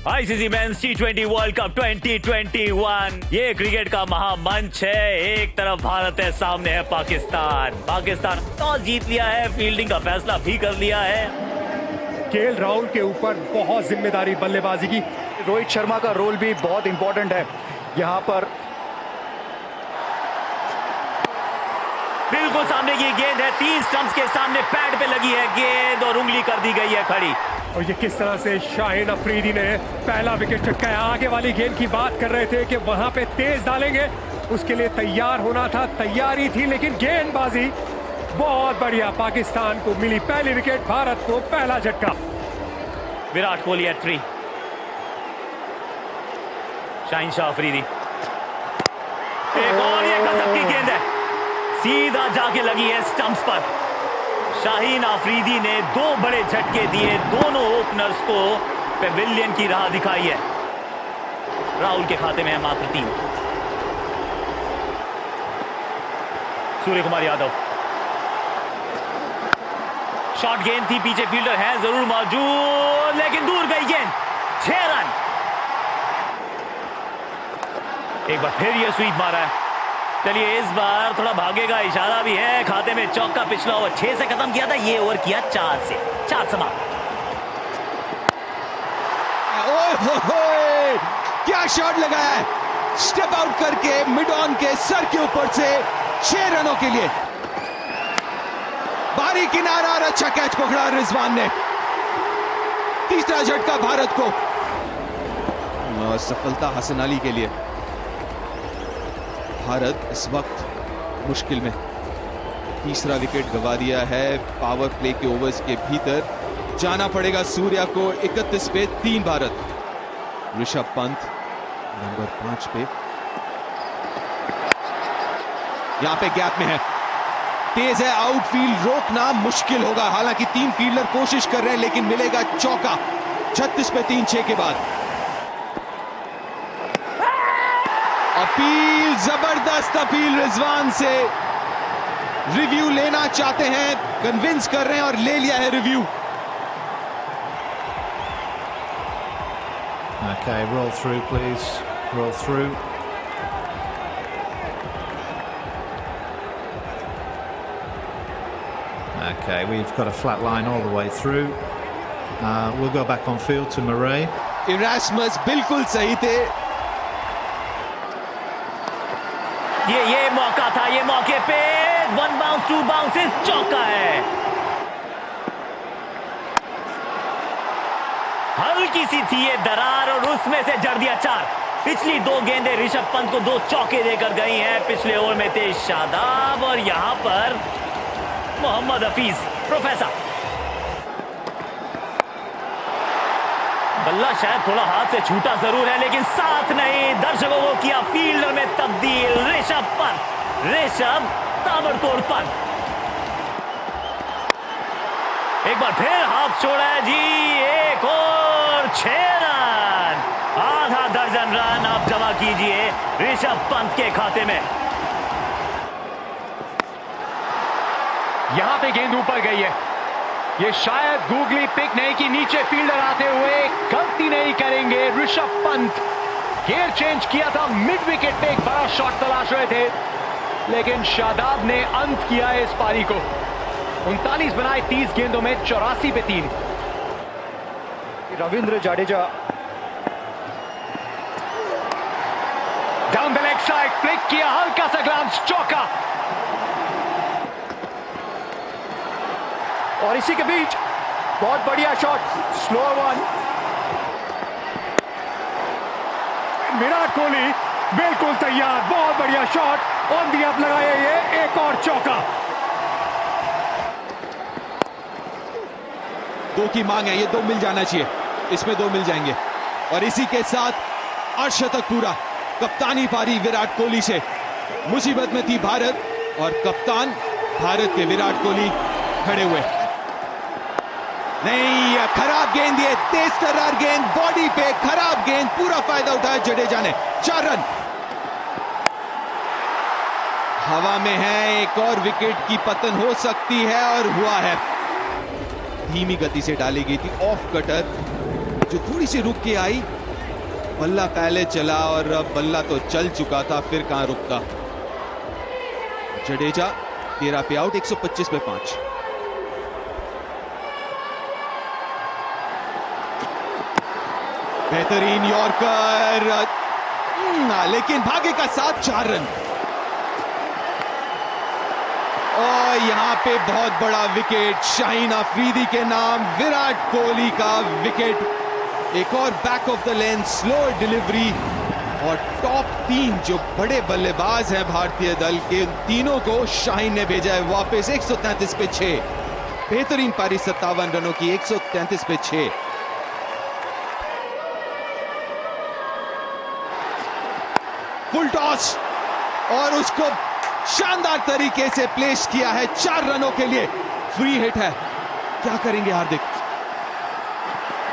ICC men's टी20 world cup 2021 ये cricket का महामंच है। एक तरफ भारत है, सामने है पाकिस्तान। पाकिस्तान टॉस जीत लिया है, फील्डिंग का फैसला भी कर लिया है। केएल राहुल के ऊपर बहुत जिम्मेदारी बल्लेबाजी की। रोहित शर्मा का रोल भी बहुत इंपॉर्टेंट है यहाँ पर। बिल्कुल सामने की गेंद है, 3 स्टंप्स के सामने पैड पे लगी है गेंद और उंगली कर दी गई है खड़ी। और ये किस तरह से शाहिन अफरीदी ने पहला विकेट चटकाया। आगे वाली गेंद की बात कर रहे थे कि वहां पे तेज डालेंगे, उसके लिए तैयार होना था, तैयारी थी, लेकिन गेंदबाजी बहुत बढ़िया। पाकिस्तान को मिली पहली विकेट, भारत को पहला झटका। विराट कोहली एट 3, शाहिन शाह अफरीदी, एक और ये गजब की गेंद है, सीधा जाके लगी है स्टंप्स पर। शाहीन अफरीदी ने 2 बड़े झटके दिए, दोनों ओपनर्स को पेविलियन की राह दिखाई है। राहुल के खाते में है मात्र 3। सूर्य कुमार यादव, शॉर्ट गेंद थी, पीछे फील्डर है जरूर मौजूद, लेकिन दूर गई गेंद। 6 रन। एक बार फिर ये स्वीप मारा है। चलिए इस बार थोड़ा भागेगा, इशारा भी है। खाते में चौका, पिछला ओवर 6 से खत्म किया था, ये ओवर किया 4 से। 4 समाप्त। क्या शॉट लगाया है, स्टेप आउट करके मिड ऑन के सर के ऊपर से 6 रनों के लिए। बारी किनारा और अच्छा कैच पकड़ा रिजवान ने। तीसरा झटका भारत को और सफलता हसन अली के लिए। भारत इस वक्त मुश्किल में, तीसरा विकेट गंवा दिया है। पावर प्ले के ओवर्स के भीतर जाना पड़ेगा सूर्या को। 31 पे 3 भारत। ऋषभ पंत नंबर 5 पे, यहां पे गैप में है, तेज है, आउटफील्ड रोकना मुश्किल होगा। हालांकि 3 फील्डर कोशिश कर रहे हैं, लेकिन मिलेगा चौका। 36 पे 3 6 के बाद। अपील, जबरदस्त अपील रिजवान से। रिव्यू लेना चाहते हैं, कन्विंस कर रहे हैं और ले लिया है review. Okay, roll through please, roll through. Okay, we've got a flat line all the way through. We'll go back on field to Murray. Erasmus बिल्कुल सही थे। ये मौका था, ये मौके पे 1 बाउंस 2 बाउंसेस, चौका है। हल्की सी थी ये दरार और उसमें से जड़ दिया 4। पिछली 2 गेंदें ऋषभ पंत को 2 चौके देकर गई हैं। पिछले ओवर में थे शादाब और यहां पर मोहम्मद हफीज। प्रोफेसर बल्ला शायद थोड़ा हाथ से छूटा जरूर है, लेकिन साथ नहीं। दर्शकों को किया फील्डर में तब्दील। ऋषभ ताबड़तोड़ पंत। एक बार फिर हाथ छोड़ा है जी, एक और 6 रन। आधा दर्जन रन आप जमा कीजिए ऋषभ पंत के खाते में। यहां पे गेंद ऊपर गई है, ये शायद गूगली पिक नहीं कि नीचे फील्डर आते हुए गलती नहीं करेंगे ऋषभ पंत। गियर चेंज किया था, मिड विकेट पे एक बड़ा शॉट तलाश रहे थे, लेकिन शादाब ने अंत किया है इस पारी को। 39 बनाए 30 गेंदों में, 84 पे 3। Ravindra Jadeja down the leg side, flick किया, हल्का सा ग्लांस, चौका। और इसी के बीच बहुत बढ़िया shot, slow one. Virat Kohli बिल्कुल तैयार, बहुत बढ़िया शॉट, ऑन दी अप लगाया, ये एक और चौका। 2 की मांग है, ये 2 मिल जाना चाहिए, इसमें 2 मिल जाएंगे। और इसी के साथ अर्धशतक पूरा। कप्तानी पारी विराट कोहली से। मुसीबत में थी भारत और कप्तान भारत के विराट कोहली खड़े हुए। नहीं, खराब गेंद, ये तेज तर्रार गेंद, बॉडी पे खराब गेंद, पूरा फायदा उठाया जडेजा ने। 4 रन। हवा में है, एक और विकेट की पतन हो सकती है और हुआ है। धीमी गति से डाली गई थी ऑफ कटर, जो थोड़ी सी रुक के आई, बल्ला पहले चला और अब बल्ला तो चल चुका था, फिर कहां रुकता। जडेजा 13 पे आउट, 125 पे 5। बेहतरीन यॉर्कर, लेकिन भाग्य का साथ 4 रन। और यहां पे बहुत बड़ा विकेट शाहीन अफरीदी के नाम, विराट कोहली का विकेट। एक और back of the length slow delivery, और टॉप 3 जो बड़े बल्लेबाज हैं भारतीय दल के, उन तीनों को शाहीन ने भेजा है वापस। 133 पे 6, बेहतरीन पारी 57 रनों की, 133 पे 6। फुल टॉस, और उसको शानदार तरीके से प्लेस किया है 4 रनों के लिए। फ्री हिट है, क्या करेंगे Hardik?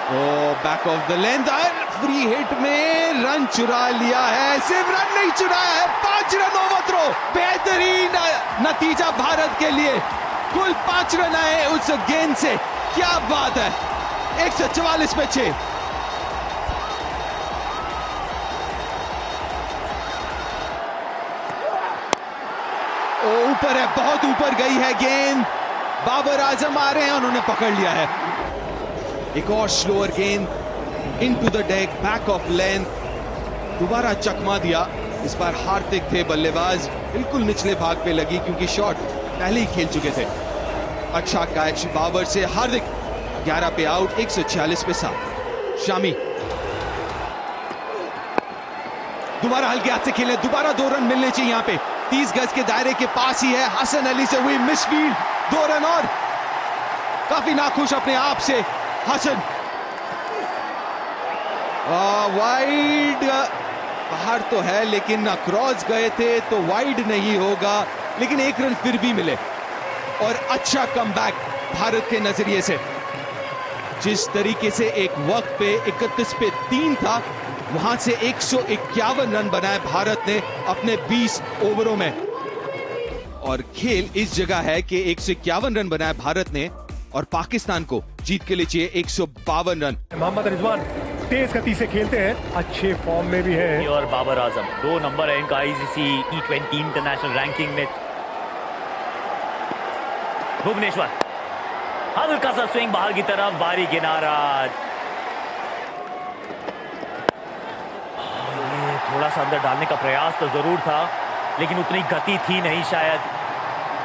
Oh back of the length, free hit में रन चुरा लिया है। सिर्फ रन नहीं चुराया है, 5 रन ओवरथ्रो। बेहतरीन नतीजा भारत के लिए, कुल 5 रन आए उस गेंद से। क्या बात है, 144 पे 6। ऊपर है, बहुत ऊपर गई है गेंद। बाबर आजम आ रहे हैं, उन्होंने पकड़ लिया है। एक और स्लोअर गेंद into the deck, back of length, दोबारा चकमा दिया। इस बार हार्दिक थे बल्लेबाज, बिल्कुल निचले भाग पे लगी क्योंकि शॉट पहले ही खेल चुके थे। अच्छा कैच बाबर से, हार्दिक 11 पे आउट, 146 पे 7। शामी दोबारा हल्के हाथ से खेले, दोबारा 2 रन मिलने चाहिए यहां पे। 30 गज के दायरे के पास ही है, हसन अली से हुई मिसफील्ड, 2 रन और। काफी नाखुश अपने आप से हसन। वाइड बाहर तो है, लेकिन क्रॉस गए थे तो वाइड नहीं होगा, लेकिन 1 रन फिर भी मिले। और अच्छा कमबैक भारत के नजरिए से। जिस तरीके से एक वक्त पे 31 पे 3 था, वहां से 151 रन बनाए भारत ने अपने 20 ओवरों में। और खेल इस जगह है कि 151 रन बनाए भारत ने, और पाकिस्तान को जीत के लिए चाहिए 152 रन। मोहम्मद रिजवान तेज गति से खेलते हैं, अच्छे फॉर्म में भी है। और बाबर आजम 2 नंबर है इनका आईसीसी T20 इंटरनेशनल रैंकिंग में। भुवनेश्वर हल्का सा स्विंग बाहर की तरफ, बारी किनारा। ये थोड़ा सा अंदर डालने का प्रयास तो जरूर था, लेकिन उतनी गति थी नहीं शायद।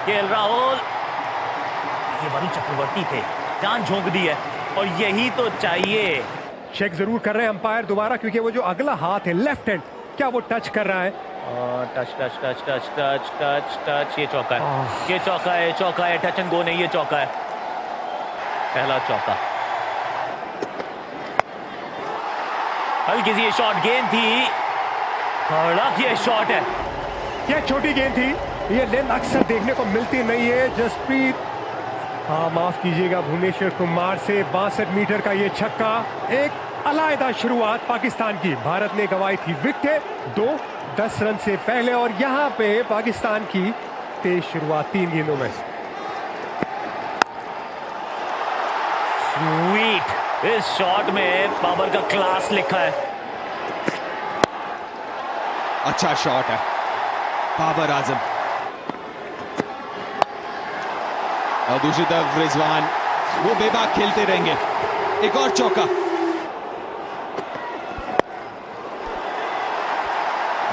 केएल राहुल, ये वरुण चक्रवर्ती थे, जान झोंक दी है, और यही तो चाहिए। चेक जरूर कर रहे हैं अंपायर दोबारा, क्योंकि वो जो अगला हाथ है लेफ्ट हैंड, क्या वो टच कर रहा है? Touch touch touch touch touch touch touch, ये चौका है, ये चौका है, चौका है, टच एंड गो नहीं, ये चौका है, पहला चौका। हल्की सी ये शॉट गेंद थी, कड़क ये शॉट है। ये छोटी गेंद थी, ये लेंथ अक्सर देखने को मिलती नहीं है। जसप्रीत, हाँ माफ कीजिएगा, भुवनेश्वर कुमार से 62 मीटर का ये छक्का। एक अलग शुरुआत पाकिस्तान की, भारत ने गंवाई थी विकेट 2-10 रन से पहले, और यहां पे पाकिस्तान की तेज शुरुआत 3 गेंदों में। स्वीट, इस शॉट में बाबर का क्लास लिखा है। अच्छा शॉट है बाबर आजम, और दूसरी तरफ रिजवान, वो बेबाक खेलते रहेंगे। एक और चौका,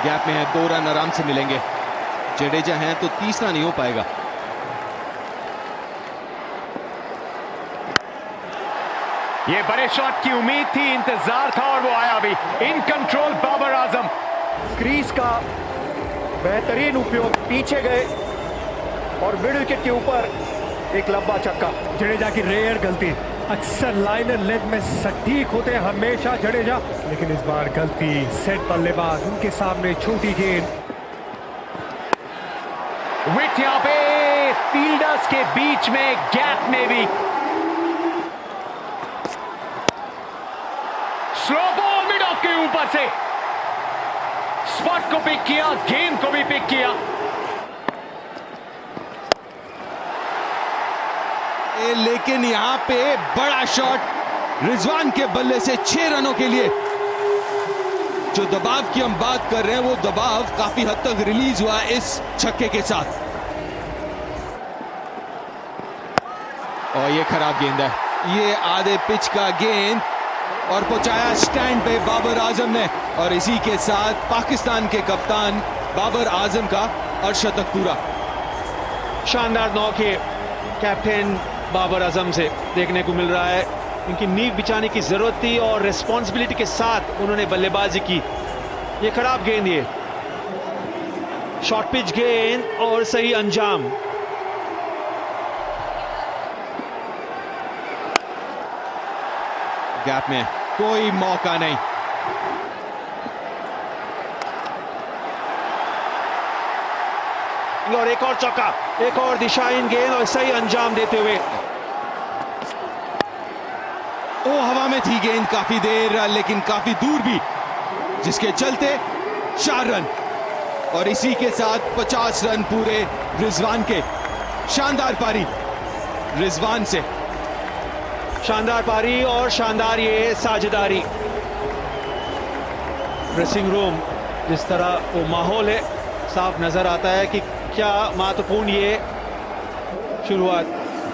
गैप में है, 2 रन आराम से मिलेंगे। जडेजा हैं तो तीसरा नहीं हो पाएगा। ये बड़े शॉट की उम्मीद थी, इंतजार था, और वो आया भी। In control Babar Azam, crease का बेहतरीन उपयोग, पीछे गए और मिडिल विकेट के ऊपर एक लंबा छक्का। जडेजा की रेयर गलती, अक्सर लाइनर लेग में सटीक होते हैं हमेशा जडेजा, लेकिन इस बार गलती। सेट बल्लेबाज, उनके सामने छोटी गेंद। विकेट यहां पे फील्डर्स के बीच में, गैप में भी। स्लो बॉल मिड ऑफ के ऊपर से, स्पॉट को पिक किया, गेंद को भी पिक किया। लेकिन यहां पे बड़ा शॉट रिजवान के बल्ले से 6 रनों के लिए। जो दबाव की हम बात कर रहे हैं वो दबाव काफी हद तक रिलीज हुआ इस छक्के के साथ। और ये खराब गेंद है, ये आधे पिच का गेंद और पहुंचाया स्टैंड पे बाबर आजम ने। और इसी के साथ पाकिस्तान के कप्तान बाबर आजम का अर्धशतक पूरा। शानदार नौ के कैप्टन बाबर आजम से देखने को मिल रहा है। इनकी नींव बिछाने की जरूरत थी और रिस्पॉन्सिबिलिटी के साथ उन्होंने बल्लेबाजी की। ये खराब गेंद, ये शॉर्ट पिच गेंद और सही अंजाम। गैप में कोई मौका नहीं। और एक और चौका, एक और दिशाहीन गेंद और सही अंजाम देते हुए। ओ हवा में थी गेंद काफी देर, लेकिन काफी दूर भी, जिसके चलते 4 रन। और इसी के साथ 50 रन पूरे रिजवान के। शानदार पारी रिजवान से, शानदार पारी और शानदार ये साझेदारी। ड्रेसिंग रूम जिस तरह वो माहौल है, साफ नजर आता है कि क्या महत्वपूर्ण ये शुरुआत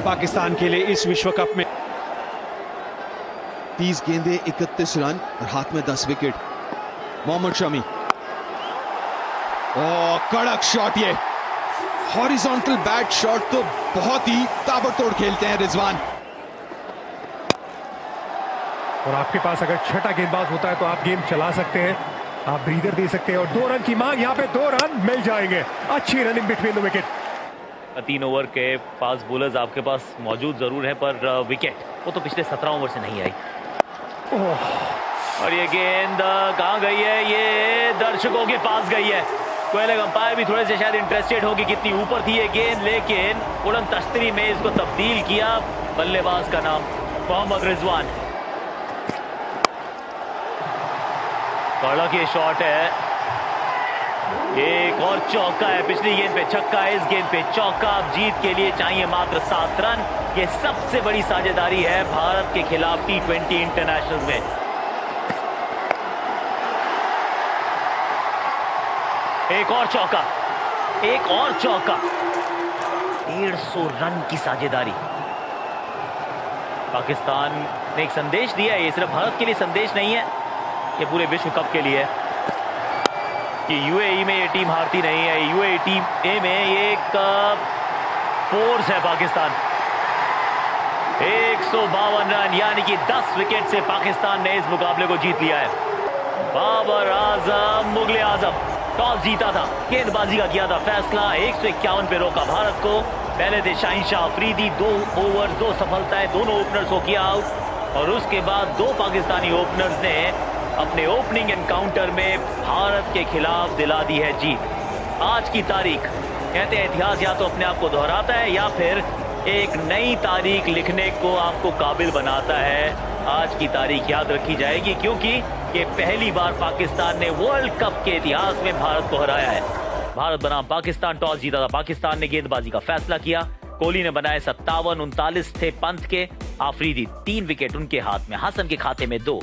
पाकिस्तान के लिए इस विश्व कप में। 30 गेंदे 31 रन और हाथ में 10 विकेट। मोहम्मद शमी, ओ कड़क शॉट, ये हॉरिजॉन्टल बैट शॉट तो बहुत ही ताबड़तोड़ खेलते हैं रिजवान। और आपके पास अगर छठा गेंदबाज होता है तो आप गेम चला सकते हैं, आप ब्रीदर दे सकते हैं। और 2 रन की मांग, यहाँ पे 2 रन मिल जाएंगे। अच्छी running between the wicket. 3 over के फास्ट बॉलर्स आपके पास मौजूद जरूर है, पर विकेट वो तो पिछले 17 ओवर से नहीं आई। और ये गेंद कहां गई है? ये दर्शकों के पास गई है। कोयले अंपायर भी थोड़े से शायद इंटरेस्टेड होगी कितनी ऊपर थी ये गेंद, लेकिन उड़न तश्तरी में इसको तब्दील किया। बल्लेबाज का नाम मोहम्मद रिजवान। कड़क ये शॉट है, एक और चौका है। पिछली गेंद पे छक्का है, इस गेंद पे चौका। अब जीत के लिए चाहिए मात्र 7 रन। ये सबसे बड़ी साझेदारी है भारत के खिलाफ T20 इंटरनेशनल में। एक और चौका, एक और चौका। 150 रन की साझेदारी। पाकिस्तान ने एक संदेश दिया है, ये सिर्फ भारत के लिए संदेश नहीं है, ये पूरे विश्व कप के लिए कि यूएई में ये टीम हारती नहीं है। यूएई टीम ए में ये एक फोर्स है पाकिस्तान। 152 रन यानी कि 10 विकेट से पाकिस्तान ने इस मुकाबले को जीत लिया है। बाबर आजम, मुगले आजम, टॉस जीता था, गेंदबाजी का किया था फैसला, 151 पे रोका भारत को। पहले थे शाहीन शाह अफरीदी, 2 ओवर 2 सफलताएं, दोनों ओपनर्स को किया आउट। और उसके बाद 2 पाकिस्तानी ओपनर्स ने अपने ओपनिंग एनकाउंटर में भारत के खिलाफ दिला दी है जीत। आज की तारीख, कहते हैं इतिहास या तो अपने आप को दोहराता है या फिर एक नई तारीख लिखने को आपको काबिल बनाता है। आज की तारीख याद रखी जाएगी क्योंकि ये पहली बार पाकिस्तान ने वर्ल्ड कप के इतिहास में भारत को हराया है। भारत बनाम पाकिस्तान, टॉस जीता था पाकिस्तान ने, गेंदबाजी का फैसला किया। कोहली ने बनाए 57, 39 थे पंत के, आफरीदी 3 विकेट उनके हाथ में, हसन के खाते में 2,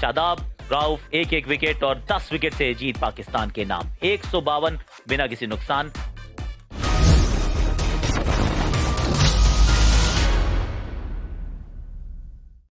शादाब, राउफ 1-1 विकेट और 10 विकेट से जीत पाकिस्तान के नाम। 152 बिना किसी नुकसान।